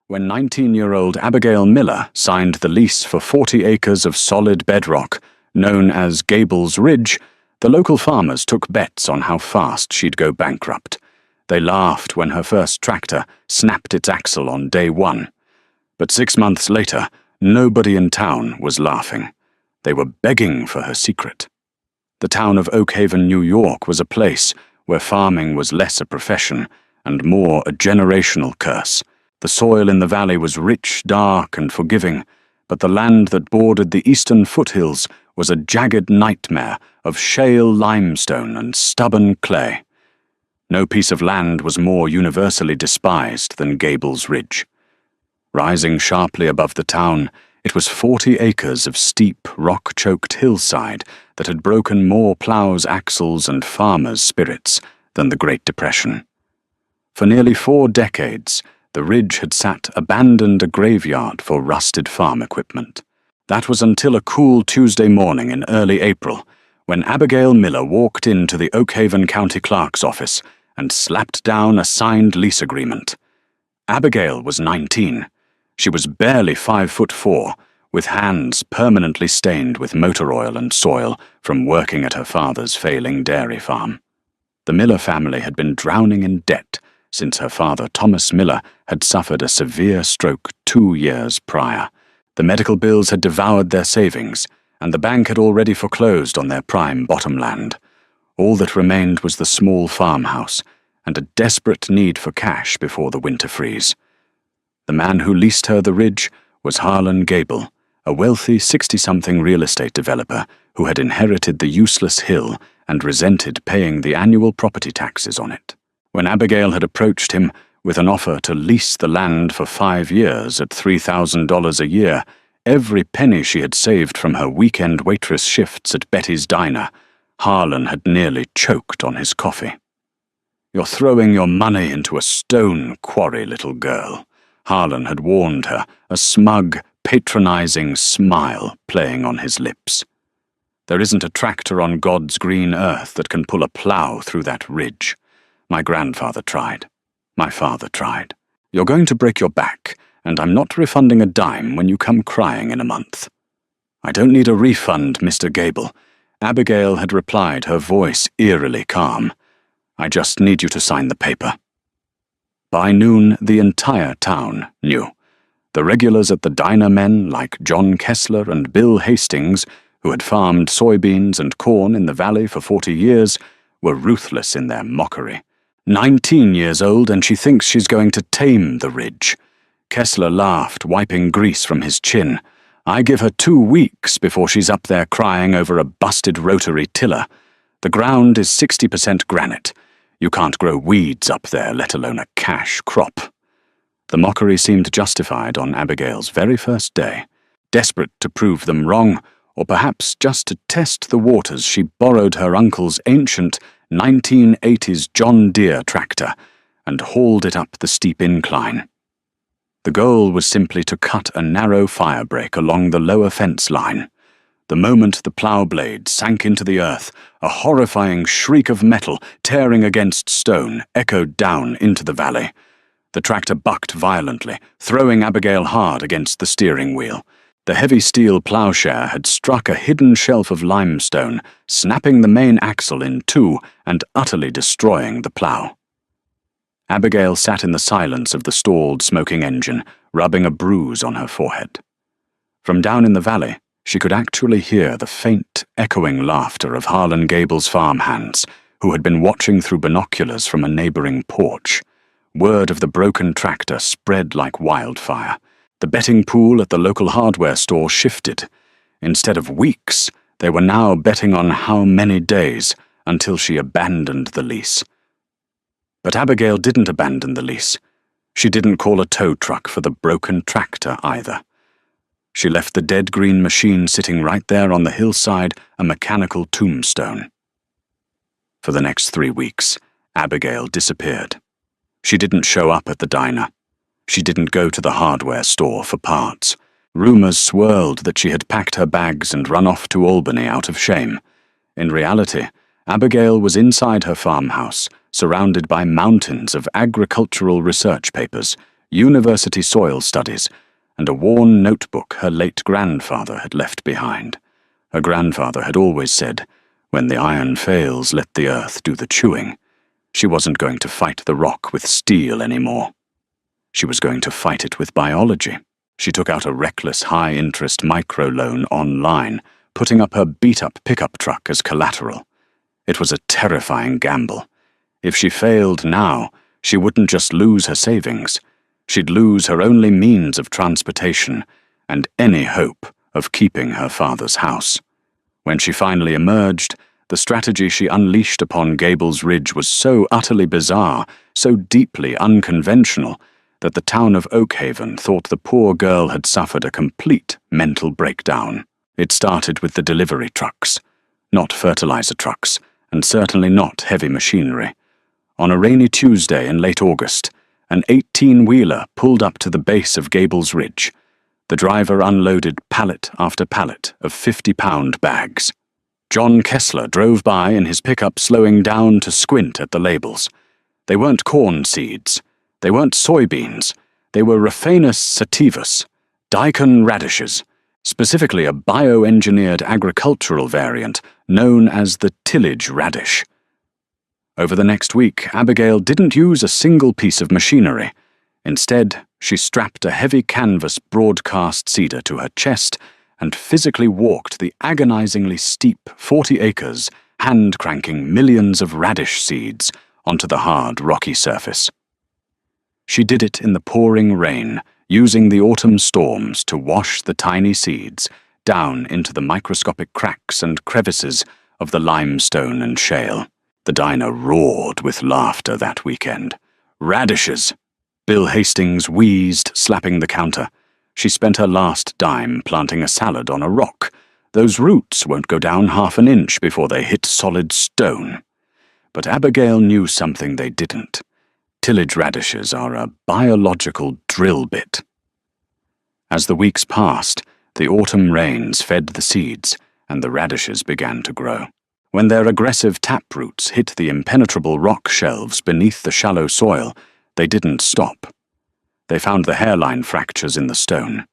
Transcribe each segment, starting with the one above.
When 19-year-old Abigail Miller signed the lease for 40 acres of solid bedrock, known as Gable's Ridge, the local farmers took bets on how fast she'd go bankrupt. They laughed when her first tractor snapped its axle on day one. But 6 months later, nobody in town was laughing. They were begging for her secret. The town of Oak Haven, New York was a place where farming was less a profession and more a generational curse. The soil in the valley was rich, dark, and forgiving, but the land that bordered the eastern foothills was a jagged nightmare of shale limestone and stubborn clay. No piece of land was more universally despised than Gable's Ridge. Rising sharply above the town, it was 40 acres of steep, rock-choked hillside that had broken more Plow's axles and farmers' spirits than the Great Depression. For nearly 4 decades, the ridge had sat abandoned a graveyard for rusted farm equipment. That was until a cool Tuesday morning in early April, when Abigail Miller walked into the Oak Haven County Clerk's office and slapped down a signed lease agreement. Abigail was 19. She was barely 5'4", with hands permanently stained with motor oil and soil from working at her father's failing dairy farm. The Miller family had been drowning in debt since her father, Thomas Miller, had suffered a severe stroke 2 years prior. The medical bills had devoured their savings, and the bank had already foreclosed on their prime bottomland. All that remained was the small farmhouse, and a desperate need for cash before the winter freeze. The man who leased her the ridge was Harlan Gable, a wealthy 60-something real estate developer who had inherited the useless hill and resented paying the annual property taxes on it. When Abigail had approached him with an offer to lease the land for 5 years at $3,000 a year, every penny she had saved from her weekend waitress shifts at Betty's Diner, Harlan had nearly choked on his coffee. "You're throwing your money into a stone quarry, little girl," Harlan had warned her, a smug, patronizing smile playing on his lips. "There isn't a tractor on God's green earth that can pull a plow through that ridge. My grandfather tried. My father tried. You're going to break your back, and I'm not refunding a dime when you come crying in a month." "I don't need a refund, Mr. Gable," Abigail had replied, her voice eerily calm. "I just need you to sign the paper." By noon, the entire town knew. The regulars at the diner, men like John Kessler and Bill Hastings, who had farmed soybeans and corn in the valley for 40 years, were ruthless in their mockery. 19 years old, and she thinks she's going to tame the ridge. Kessler laughed, wiping grease from his chin. "I give her 2 weeks before she's up there crying over a busted rotary tiller. The ground is 60% granite. You can't grow weeds up there, let alone a cash crop." The mockery seemed justified on Abigail's very first day. Desperate to prove them wrong, or perhaps just to test the waters, she borrowed her uncle's ancient 1980s John Deere tractor and hauled it up the steep incline. The goal was simply to cut a narrow fire break along the lower fence line. The moment the plow blade sank into the earth, a horrifying shriek of metal tearing against stone echoed down into the valley. The tractor bucked violently, throwing Abigail hard against the steering wheel. The heavy steel plowshare had struck a hidden shelf of limestone, snapping the main axle in 2 and utterly destroying the plow. Abigail sat in the silence of the stalled, smoking engine, rubbing a bruise on her forehead. From down in the valley, she could actually hear the faint, echoing laughter of Harlan Gable's farmhands, who had been watching through binoculars from a neighboring porch. Word of the broken tractor spread like wildfire. The betting pool at the local hardware store shifted. Instead of weeks, they were now betting on how many days until she abandoned the lease. But Abigail didn't abandon the lease. She didn't call a tow truck for the broken tractor either. She left the dead green machine sitting right there on the hillside, a mechanical tombstone. For the next 3 weeks, Abigail disappeared. She didn't show up at the diner. She didn't go to the hardware store for parts. Rumors swirled that she had packed her bags and run off to Albany out of shame. In reality, Abigail was inside her farmhouse, surrounded by mountains of agricultural research papers, university soil studies, and a worn notebook her late grandfather had left behind. Her grandfather had always said, "When the iron fails, let the earth do the chewing." She wasn't going to fight the rock with steel anymore. She was going to fight it with biology. She took out a reckless high-interest microloan online, putting up her beat-up pickup truck as collateral. It was a terrifying gamble. If she failed now, she wouldn't just lose her savings. She'd lose her only means of transportation and any hope of keeping her father's house. When she finally emerged, the strategy she unleashed upon Gables Ridge was so utterly bizarre, so deeply unconventional, that the town of Oakhaven thought the poor girl had suffered a complete mental breakdown. It started with the delivery trucks, not fertilizer trucks, and certainly not heavy machinery. On a rainy Tuesday in late August, an 18-wheeler pulled up to the base of Gables Ridge. The driver unloaded pallet after pallet of 50-pound bags. John Kessler drove by in his pickup, slowing down to squint at the labels. They weren't corn seeds. They weren't soybeans. They were Raphanus sativus, daikon radishes, specifically a bioengineered agricultural variant known as the tillage radish. Over the next week, Abigail didn't use a single piece of machinery. Instead, she strapped a heavy canvas broadcast seeder to her chest and physically walked the agonizingly steep 40 acres, hand-cranking millions of radish seeds onto the hard, rocky surface. She did it in the pouring rain, using the autumn storms to wash the tiny seeds down into the microscopic cracks and crevices of the limestone and shale. The diner roared with laughter that weekend. "Radishes!" Bill Hastings wheezed, slapping the counter. She spent her last dime planting a salad on a rock. Those roots won't go down half an inch before they hit solid stone. But Abigail knew something they didn't. Tillage radishes are a biological drill bit. As the weeks passed, the autumn rains fed the seeds, and the radishes began to grow. When their aggressive taproots hit the impenetrable rock shelves beneath the shallow soil, they didn't stop. They found the hairline fractures in the stone.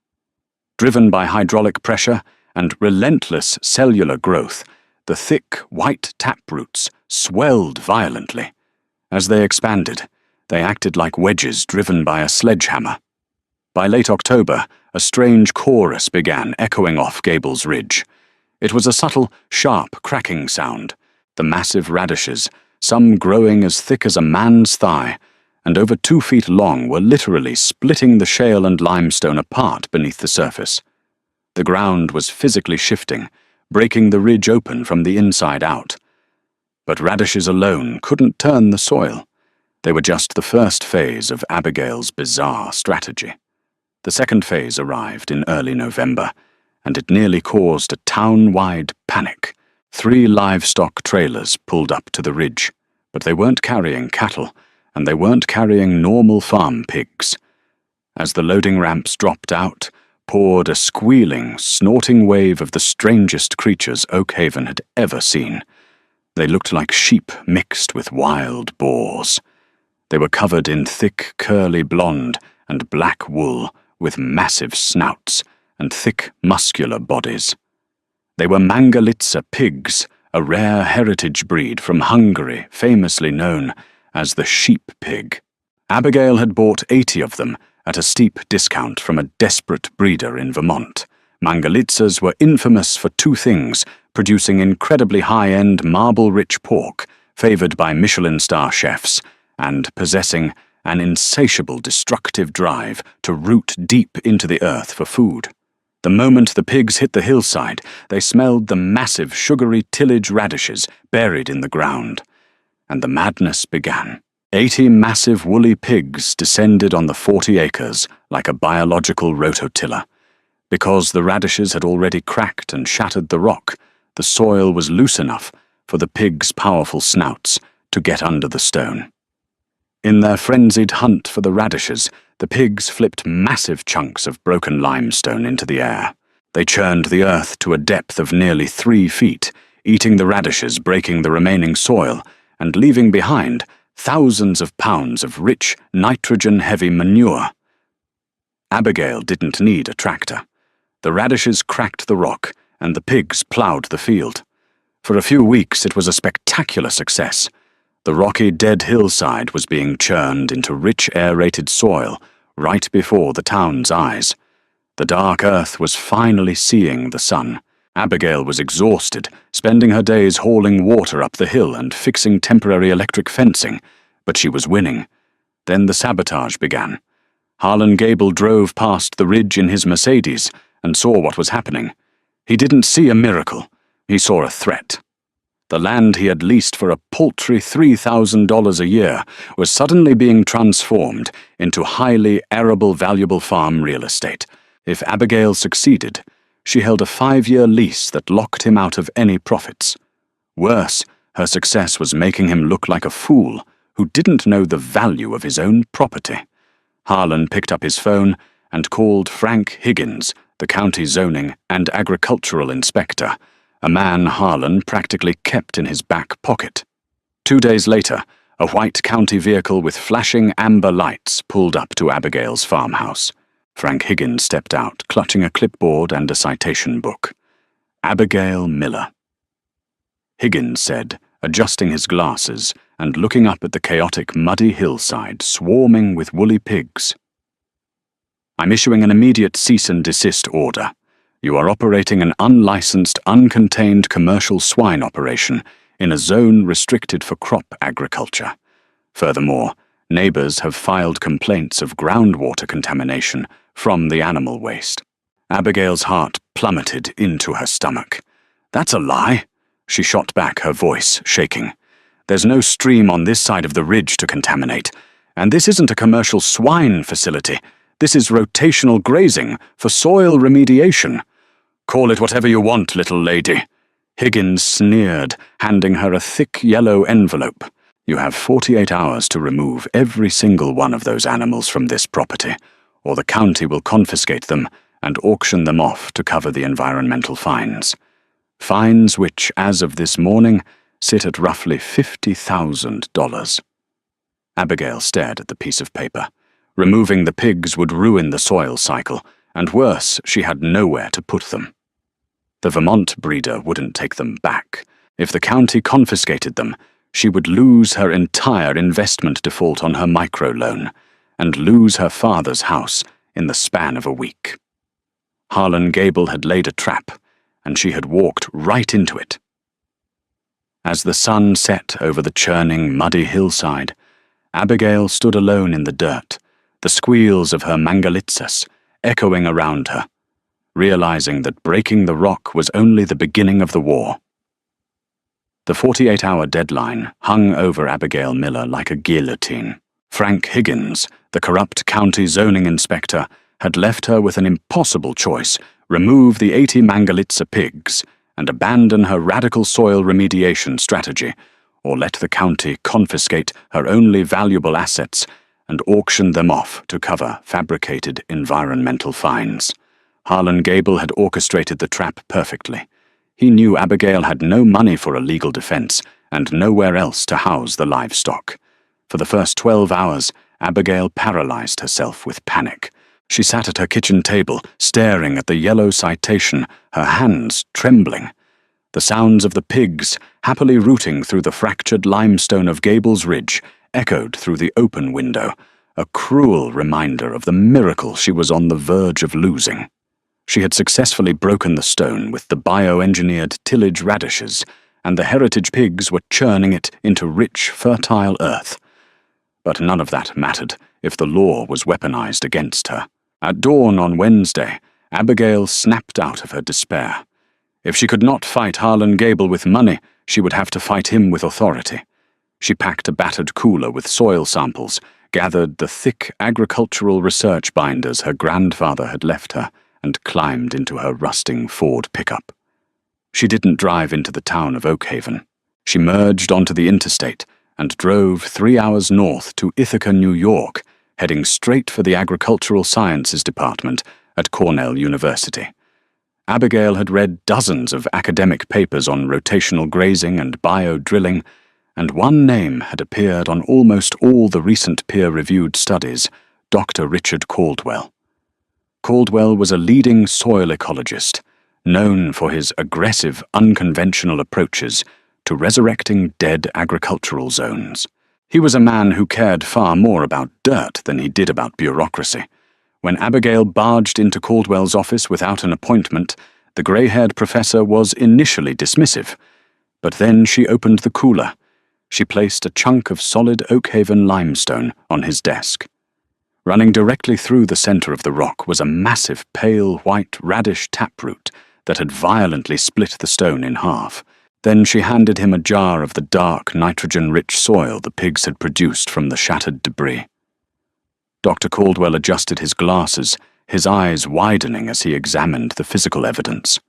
Driven by hydraulic pressure and relentless cellular growth, the thick, white taproots swelled violently. As they expanded, they acted like wedges driven by a sledgehammer. By late October, a strange chorus began echoing off Gables Ridge. It was a subtle, sharp cracking sound. The massive radishes, some growing as thick as a man's thigh, and over 2 feet long, were literally splitting the shale and limestone apart beneath the surface. The ground was physically shifting, breaking the ridge open from the inside out. But radishes alone couldn't turn the soil. They were just the first phase of Abigail's bizarre strategy. The second phase arrived in early November, and it nearly caused a town-wide panic. 3 livestock trailers pulled up to the ridge, but they weren't carrying cattle, and they weren't carrying normal farm pigs. As the loading ramps dropped out, poured a squealing, snorting wave of the strangest creatures Oakhaven had ever seen. They looked like sheep mixed with wild boars. They were covered in thick, curly blonde and black wool, with massive snouts and thick, muscular bodies. They were Mangalitsa pigs, a rare heritage breed from Hungary famously known as the sheep pig. Abigail had bought 80 of them at a steep discount from a desperate breeder in Vermont. Mangalitsas were infamous for 2 things: producing incredibly high-end marble-rich pork, favored by Michelin star chefs, and possessing an insatiable destructive drive to root deep into the earth for food. The moment the pigs hit the hillside, they smelled the massive sugary tillage radishes buried in the ground. And the madness began. 80 massive woolly pigs descended on the 40 acres like a biological rototiller. Because the radishes had already cracked and shattered the rock, the soil was loose enough for the pigs' powerful snouts to get under the stone. In their frenzied hunt for the radishes, the pigs flipped massive chunks of broken limestone into the air. They churned the earth to a depth of nearly 3 feet, eating the radishes, breaking the remaining soil, and leaving behind thousands of pounds of rich, nitrogen-heavy manure. Abigail didn't need a tractor. The radishes cracked the rock, and the pigs plowed the field. For a few weeks it was a spectacular success. The rocky, dead hillside was being churned into rich aerated soil right before the town's eyes. The dark earth was finally seeing the sun. Abigail was exhausted, spending her days hauling water up the hill and fixing temporary electric fencing, but she was winning. Then the sabotage began. Harlan Gable drove past the ridge in his Mercedes and saw what was happening. He didn't see a miracle. He saw a threat. The land he had leased for a paltry $3,000 a year was suddenly being transformed into highly arable valuable farm real estate. If Abigail succeeded, she held a 5-year lease that locked him out of any profits. Worse, her success was making him look like a fool who didn't know the value of his own property. Harlan picked up his phone and called Frank Higgins, the county zoning and agricultural inspector, a man Harlan practically kept in his back pocket. 2 days later, a white county vehicle with flashing amber lights pulled up to Abigail's farmhouse. Frank Higgins stepped out, clutching a clipboard and a citation book. Abigail Miller. Higgins said, adjusting his glasses and looking up at the chaotic, muddy hillside swarming with woolly pigs. I'm issuing an immediate cease and desist order. You are operating an unlicensed, uncontained commercial swine operation in a zone restricted for crop agriculture. Furthermore, neighbors have filed complaints of groundwater contamination from the animal waste. Abigail's heart plummeted into her stomach. That's a lie, she shot back, her voice shaking. There's no stream on this side of the ridge to contaminate, and this isn't a commercial swine facility. This is rotational grazing for soil remediation. Call it whatever you want, little lady. Higgins sneered, handing her a thick yellow envelope. You have 48 hours to remove every single one of those animals from this property, or the county will confiscate them and auction them off to cover the environmental fines. Fines which, as of this morning, sit at roughly $50,000. Abigail stared at the piece of paper. Removing the pigs would ruin the soil cycle, and worse, she had nowhere to put them. The Vermont breeder wouldn't take them back. If the county confiscated them, she would lose her entire investment default on her microloan, and lose her father's house in the span of a week. Harlan Gable had laid a trap, and she had walked right into it. As the sun set over the churning, muddy hillside, Abigail stood alone in the dirt, the squeals of her mangalitsa's echoing around her, realizing that breaking the rock was only the beginning of the war. The 48-hour deadline hung over Abigail Miller like a guillotine. Frank Higgins, the corrupt county zoning inspector, had left her with an impossible choice: remove the 80 Mangalitsa pigs and abandon her radical soil remediation strategy, or let the county confiscate her only valuable assets and auction them off to cover fabricated environmental fines. Harlan Gable had orchestrated the trap perfectly. He knew Abigail had no money for a legal defense and nowhere else to house the livestock. For the first 12 hours, Abigail paralyzed herself with panic. She sat at her kitchen table, staring at the yellow citation, her hands trembling. The sounds of the pigs, happily rooting through the fractured limestone of Gable's Ridge, echoed through the open window, a cruel reminder of the miracle she was on the verge of losing. She had successfully broken the stone with the bioengineered tillage radishes, and the heritage pigs were churning it into rich, fertile earth. But none of that mattered if the law was weaponized against her. At dawn on Wednesday, Abigail snapped out of her despair. If she could not fight Harlan Gable with money, she would have to fight him with authority. She packed a battered cooler with soil samples, gathered the thick agricultural research binders her grandfather had left her, and climbed into her rusting Ford pickup. She didn't drive into the town of Oakhaven. She merged onto the interstate and drove 3 hours north to Ithaca, New York, heading straight for the Agricultural Sciences Department at Cornell University. Abigail had read dozens of academic papers on rotational grazing and bio-drilling, and one name had appeared on almost all the recent peer-reviewed studies: Dr. Richard Caldwell. Caldwell was a leading soil ecologist, known for his aggressive, unconventional approaches to resurrecting dead agricultural zones. He was a man who cared far more about dirt than he did about bureaucracy. When Abigail barged into Caldwell's office without an appointment, the grey-haired professor was initially dismissive. But then she opened the cooler. She placed a chunk of solid Oakhaven limestone on his desk. Running directly through the center of the rock was a massive pale white radish taproot that had violently split the stone in half. Then she handed him a jar of the dark, nitrogen-rich soil the pigs had produced from the shattered debris. Dr. Caldwell adjusted his glasses, his eyes widening as he examined the physical evidence.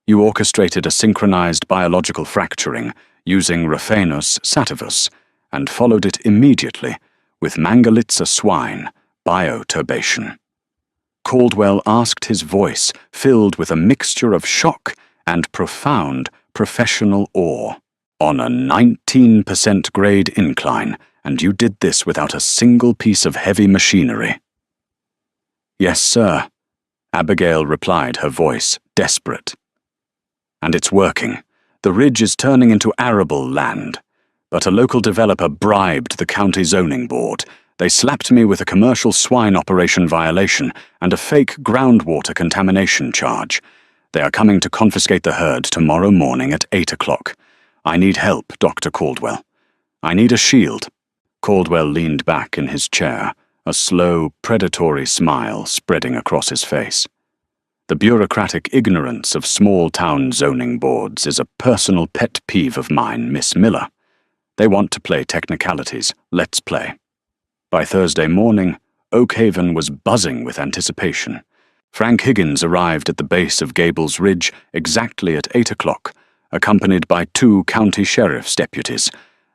You orchestrated a synchronized biological fracturing using Raphanus sativus and followed it immediately with Mangalitsa swine bioturbation. Caldwell asked, his voice filled with a mixture of shock and profound professional awe. On a 19% grade incline, and you did this without a single piece of heavy machinery. Yes, sir, Abigail replied, her voice desperate. And it's working. The ridge is turning into arable land. But a local developer bribed the county zoning board. They slapped me with a commercial swine operation violation and a fake groundwater contamination charge. They are coming to confiscate the herd tomorrow morning at 8 o'clock. I need help, Dr. Caldwell. I need a shield. Caldwell leaned back in his chair, a slow, predatory smile spreading across his face. The bureaucratic ignorance of small-town zoning boards is a personal pet peeve of mine, Miss Miller. They want to play technicalities. Let's play. By Thursday morning, Oakhaven was buzzing with anticipation. Frank Higgins arrived at the base of Gables Ridge exactly at 8 o'clock, accompanied by 2 county sheriff's deputies,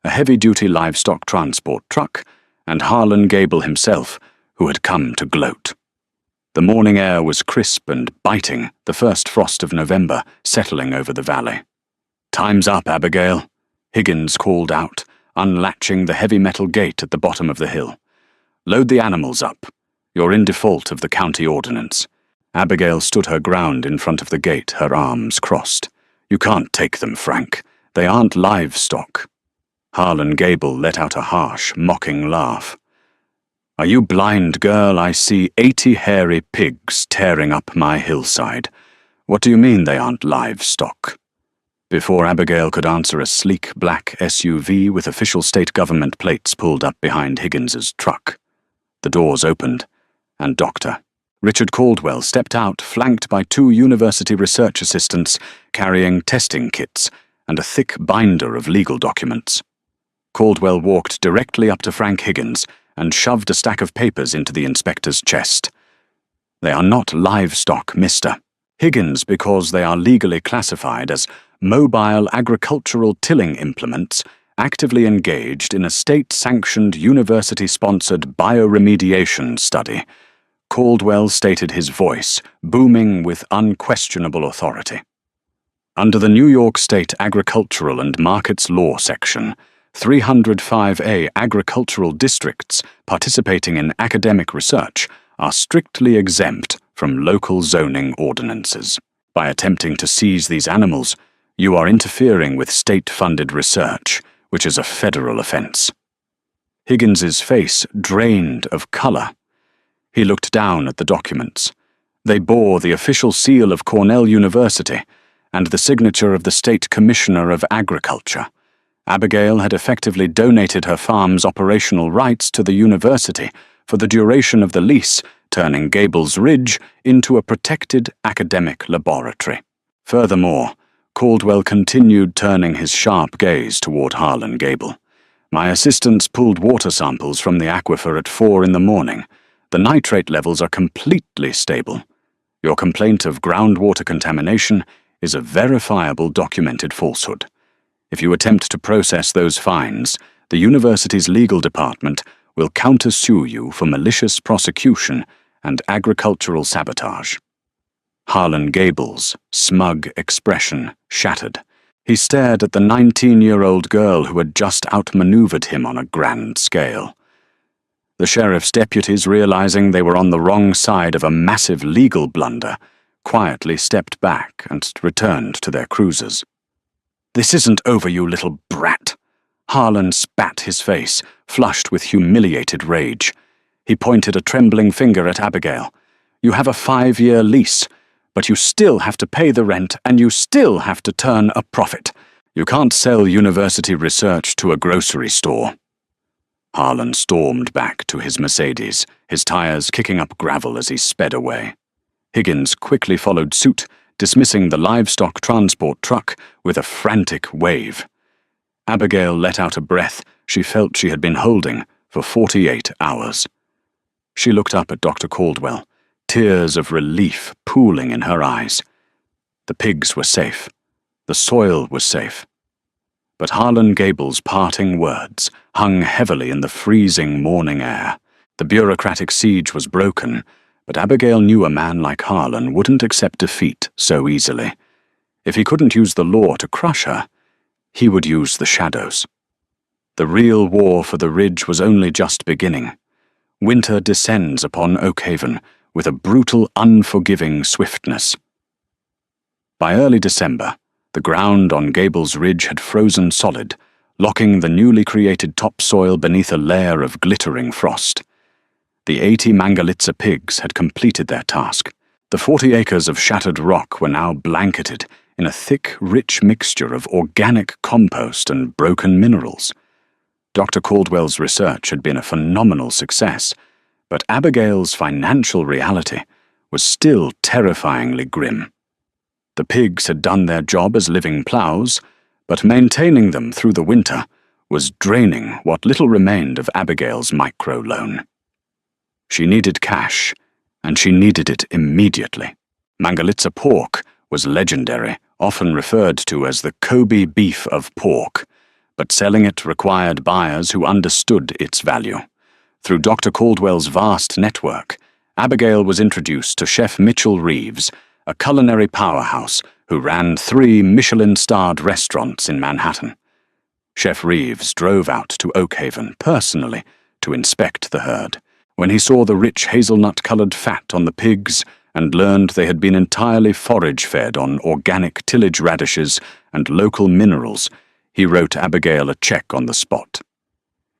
a heavy-duty livestock transport truck, and Harlan Gable himself, who had come to gloat. The morning air was crisp and biting, the first frost of November settling over the valley. "Time's up, Abigail," Higgins called out, unlatching the heavy metal gate at the bottom of the hill. "Load the animals up. You're in default of the county ordinance." Abigail stood her ground in front of the gate, her arms crossed. "You can't take them, Frank. They aren't livestock." Harlan Gable let out a harsh, mocking laugh. "Are you blind, girl? I see 80 hairy pigs tearing up my hillside. What do you mean they aren't livestock?" Before Abigail could answer, a sleek black SUV with official state government plates pulled up behind Higgins's truck. The doors opened, and Dr. Richard Caldwell stepped out, flanked by 2 university research assistants carrying testing kits and a thick binder of legal documents. Caldwell walked directly up to Frank Higgins and shoved a stack of papers into the inspector's chest. "They are not livestock, mister. Higgins, because they are legally classified as mobile agricultural tilling implements actively engaged in a state-sanctioned, university-sponsored bioremediation study." Caldwell stated, his voice booming with unquestionable authority. Under the New York State Agricultural and Markets Law section, 305A agricultural districts participating in academic research are strictly exempt from local zoning ordinances. By attempting to seize these animals, you are interfering with state-funded research, which is a federal offense. Higgins's face drained of color. He looked down at the documents. They bore the official seal of Cornell University and the signature of the State Commissioner of Agriculture. Abigail had effectively donated her farm's operational rights to the university for the duration of the lease, turning Gables Ridge into a protected academic laboratory. Furthermore, Caldwell continued, turning his sharp gaze toward Harlan Gable. "My assistants pulled water samples from the aquifer at 4 in the morning. The nitrate levels are completely stable. Your complaint of groundwater contamination is a verifiable documented falsehood. If you attempt to process those fines, the university's legal department will countersue you for malicious prosecution and agricultural sabotage." Harlan Gable's smug expression shattered. He stared at the 19-year-old girl who had just outmaneuvered him on a grand scale. The sheriff's deputies, realizing they were on the wrong side of a massive legal blunder, quietly stepped back and returned to their cruisers. "This isn't over, you little brat." Harlan spat his face, flushed with humiliated rage. He pointed a trembling finger at Abigail. "You have a 5-year lease, but you still have to pay the rent and you still have to turn a profit. You can't sell university research to a grocery store." Harlan stormed back to his Mercedes, his tires kicking up gravel as he sped away. Higgins quickly followed suit, dismissing the livestock transport truck with a frantic wave. Abigail let out a breath she felt she had been holding for 48 hours. She looked up at Dr. Caldwell, tears of relief pooling in her eyes. The pigs were safe. The soil was safe. But Harlan Gable's parting words hung heavily in the freezing morning air. The bureaucratic siege was broken, but Abigail knew a man like Harlan wouldn't accept defeat so easily. If he couldn't use the law to crush her, he would use the shadows. The real war for the Ridge was only just beginning. Winter descends upon Oakhaven with a brutal, unforgiving swiftness. By early December, the ground on Gable's Ridge had frozen solid, locking the newly created topsoil beneath a layer of glittering frost. The 80 Mangalitsa pigs had completed their task. The 40 acres of shattered rock were now blanketed in a thick, rich mixture of organic compost and broken minerals. Dr. Caldwell's research had been a phenomenal success, but Abigail's financial reality was still terrifyingly grim. The pigs had done their job as living plows, but maintaining them through the winter was draining what little remained of Abigail's microloan. She needed cash, and she needed it immediately. Mangalitsa pork was legendary, often referred to as the Kobe beef of pork, but selling it required buyers who understood its value. Through Dr. Caldwell's vast network, Abigail was introduced to Chef Mitchell Reeves, a culinary powerhouse who ran 3 Michelin-starred restaurants in Manhattan. Chef Reeves drove out to Oakhaven personally to inspect the herd. When he saw the rich hazelnut-colored fat on the pigs and learned they had been entirely forage-fed on organic tillage radishes and local minerals, he wrote Abigail a check on the spot.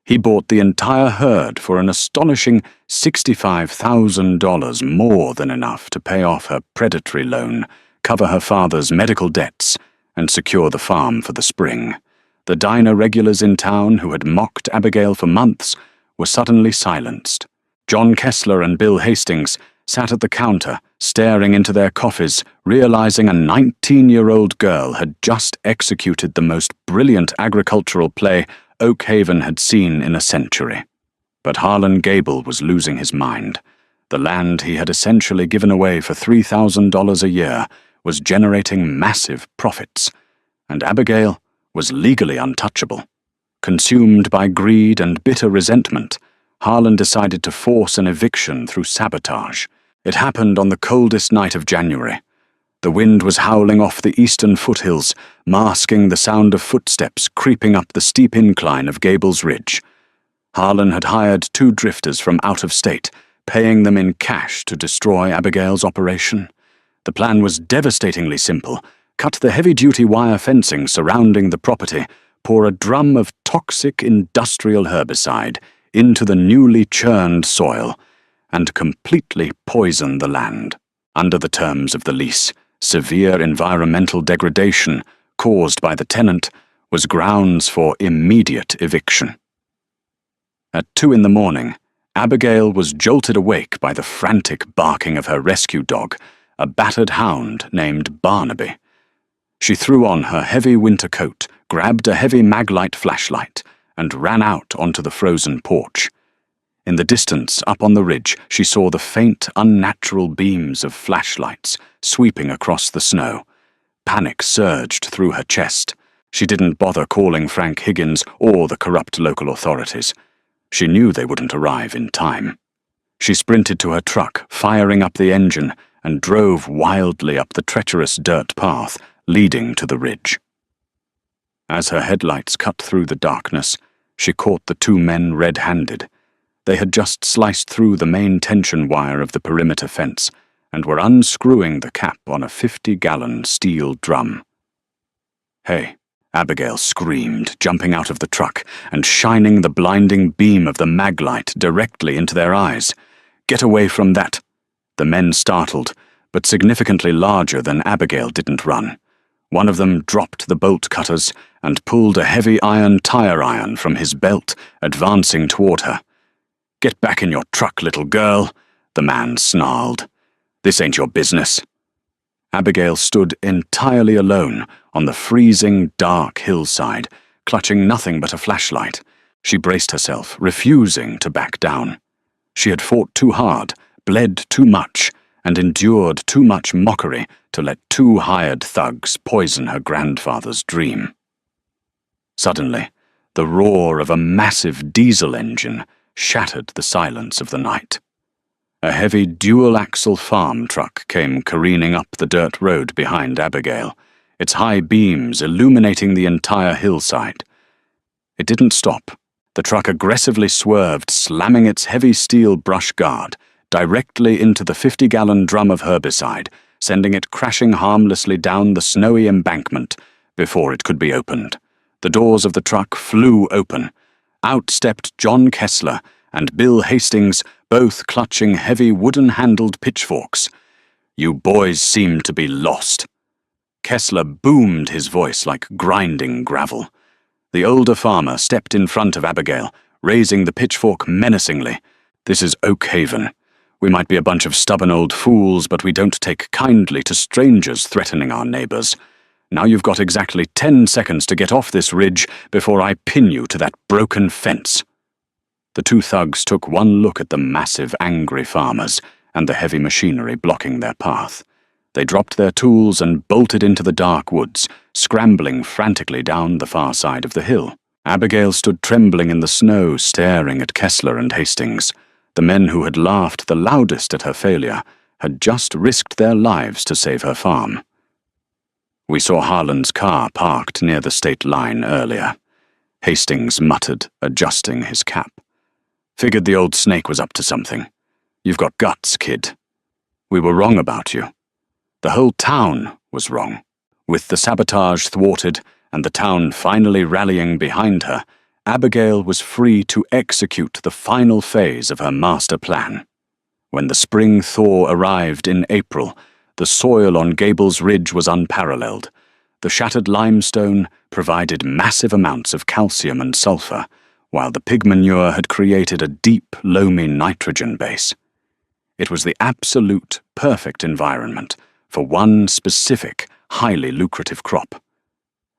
He bought the entire herd for an astonishing $65,000, more than enough to pay off her predatory loan, cover her father's medical debts, and secure the farm for the spring. The diner regulars in town who had mocked Abigail for months were suddenly silenced. John Kessler and Bill Hastings sat at the counter, staring into their coffees, realizing a 19-year-old girl had just executed the most brilliant agricultural play Oakhaven had seen in a century. But Harlan Gable was losing his mind. The land he had essentially given away for $3,000 a year was generating massive profits, and Abigail was legally untouchable. Consumed by greed and bitter resentment, Harlan decided to force an eviction through sabotage. It happened on the coldest night of January. The wind was howling off the eastern foothills, masking the sound of footsteps creeping up the steep incline of Gable's Ridge. Harlan had hired 2 drifters from out of state, paying them in cash to destroy Abigail's operation. The plan was devastatingly simple. Cut the heavy-duty wire fencing surrounding the property, pour a drum of toxic industrial herbicide into the newly churned soil, and completely poison the land. Under the terms of the lease, severe environmental degradation caused by the tenant was grounds for immediate eviction. At 2 in the morning, Abigail was jolted awake by the frantic barking of her rescue dog, a battered hound named Barnaby. She threw on her heavy winter coat, grabbed a heavy maglite flashlight, and ran out onto the frozen porch. In the distance, up on the ridge, she saw the faint, unnatural beams of flashlights sweeping across the snow. Panic surged through her chest. She didn't bother calling Frank Higgins or the corrupt local authorities. She knew they wouldn't arrive in time. She sprinted to her truck, firing up the engine, and drove wildly up the treacherous dirt path leading to the ridge. As her headlights cut through the darkness, she caught the 2 men red-handed. They had just sliced through the main tension wire of the perimeter fence and were unscrewing the cap on a 50-gallon steel drum. "Hey," Abigail screamed, jumping out of the truck and shining the blinding beam of the maglite directly into their eyes. "Get away from that!" The men startled, but significantly larger than Abigail didn't run. One of them dropped the bolt cutters and pulled a heavy iron tire iron from his belt, advancing toward her. "Get back in your truck, little girl," the man snarled. "This ain't your business." Abigail stood entirely alone on the freezing, dark hillside, clutching nothing but a flashlight. She braced herself, refusing to back down. She had fought too hard, bled too much, and endured too much mockery to let two hired thugs poison her grandfather's dream. Suddenly, the roar of a massive diesel engine shattered the silence of the night. A heavy dual-axle farm truck came careening up the dirt road behind Abigail, its high beams illuminating the entire hillside. It didn't stop. The truck aggressively swerved, slamming its heavy steel brush guard directly into the 50-gallon drum of herbicide, sending it crashing harmlessly down the snowy embankment before it could be opened. The doors of the truck flew open. Out stepped John Kessler and Bill Hastings, both clutching heavy wooden-handled pitchforks. "You boys seem to be lost." Kessler boomed his voice like grinding gravel. The older farmer stepped in front of Abigail, raising the pitchfork menacingly. "This is Oak Haven. We might be a bunch of stubborn old fools, but we don't take kindly to strangers threatening our neighbors. Now you've got exactly 10 seconds to get off this ridge before I pin you to that broken fence." The two thugs took one look at the massive, angry farmers and the heavy machinery blocking their path. They dropped their tools and bolted into the dark woods, scrambling frantically down the far side of the hill. Abigail stood trembling in the snow, staring at Kessler and Hastings. The men who had laughed the loudest at her failure had just risked their lives to save her farm. "We saw Harlan's car parked near the state line earlier," Hastings muttered, adjusting his cap. "Figured the old snake was up to something. You've got guts, kid. We were wrong about you. The whole town was wrong." With the sabotage thwarted and the town finally rallying behind her, Abigail was free to execute the final phase of her master plan. When the spring thaw arrived in April, the soil on Gables Ridge was unparalleled. The shattered limestone provided massive amounts of calcium and sulfur, while the pig manure had created a deep, loamy nitrogen base. It was the absolute perfect environment for one specific, highly lucrative crop.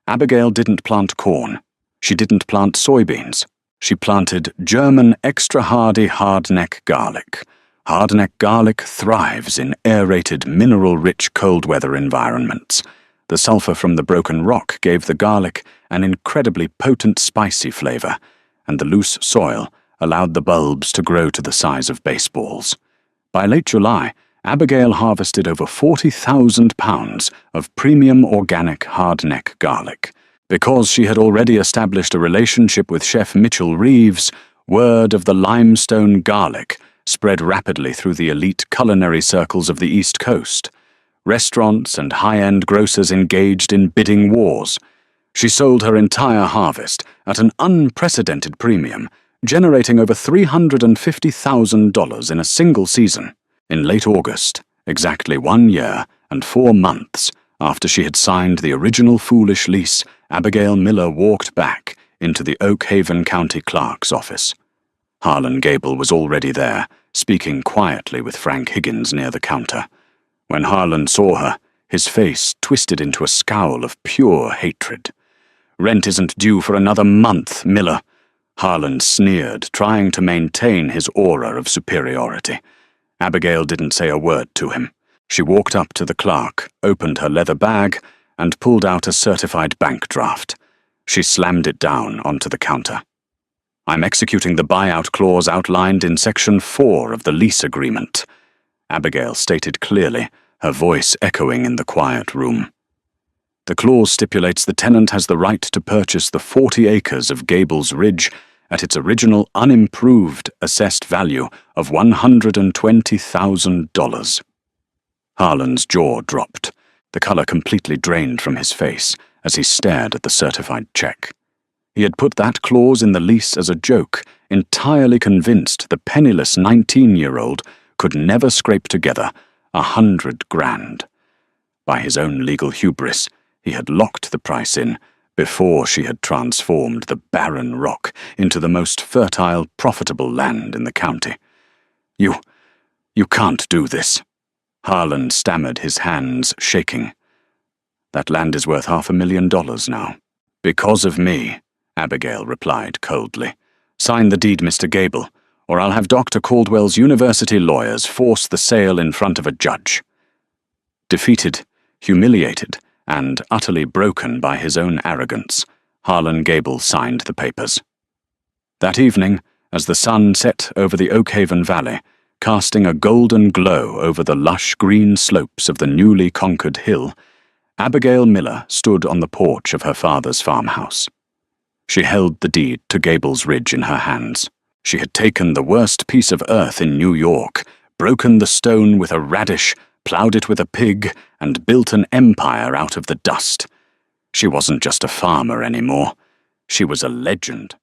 Abigail didn't plant corn. She didn't plant soybeans. She planted German extra-hardy hardneck garlic. Hardneck garlic thrives in aerated, mineral-rich cold-weather environments. The sulfur from the broken rock gave the garlic an incredibly potent spicy flavor, and the loose soil allowed the bulbs to grow to the size of baseballs. By late July, Abigail harvested over 40,000 pounds of premium organic hardneck garlic. Because she had already established a relationship with Chef Mitchell Reeves, word of the limestone garlic spread rapidly through the elite culinary circles of the East Coast. Restaurants and high-end grocers engaged in bidding wars. She sold her entire harvest at an unprecedented premium, generating over $350,000 in a single season. In late August, exactly 1 year and 4 months after she had signed the original foolish lease, Abigail Miller walked back into the Oak Haven County Clerk's office. Harlan Gable was already there, speaking quietly with Frank Higgins near the counter. When Harlan saw her, his face twisted into a scowl of pure hatred. "Rent isn't due for another month, Miller." Harlan sneered, trying to maintain his aura of superiority. Abigail didn't say a word to him. She walked up to the clerk, opened her leather bag, and pulled out a certified bank draft. She slammed it down onto the counter. "I'm executing the buyout clause outlined in Section 4 of the lease agreement," Abigail stated clearly, her voice echoing in the quiet room. "The clause stipulates the tenant has the right to purchase the 40 acres of Gables Ridge at its original unimproved assessed value of $120,000. Harlan's jaw dropped, the color completely drained from his face as he stared at the certified check. He had put that clause in the lease as a joke, entirely convinced the penniless 19-year-old could never scrape together $100,000. By his own legal hubris, he had locked the price in before she had transformed the barren rock into the most fertile, profitable land in the county. You can't do this." Harlan stammered, his hands shaking. "That land is worth $500,000 now." "Because of me," Abigail replied coldly. "Sign the deed, Mr. Gable, or I'll have Dr. Caldwell's university lawyers force the sale in front of a judge." Defeated, humiliated, and utterly broken by his own arrogance, Harlan Gable signed the papers. That evening, as the sun set over the Oakhaven Valley, casting a golden glow over the lush green slopes of the newly conquered hill, Abigail Miller stood on the porch of her father's farmhouse. She held the deed to Gable's Ridge in her hands. She had taken the worst piece of earth in New York, broken the stone with a radish, plowed it with a pig, and built an empire out of the dust. She wasn't just a farmer anymore. She was a legend.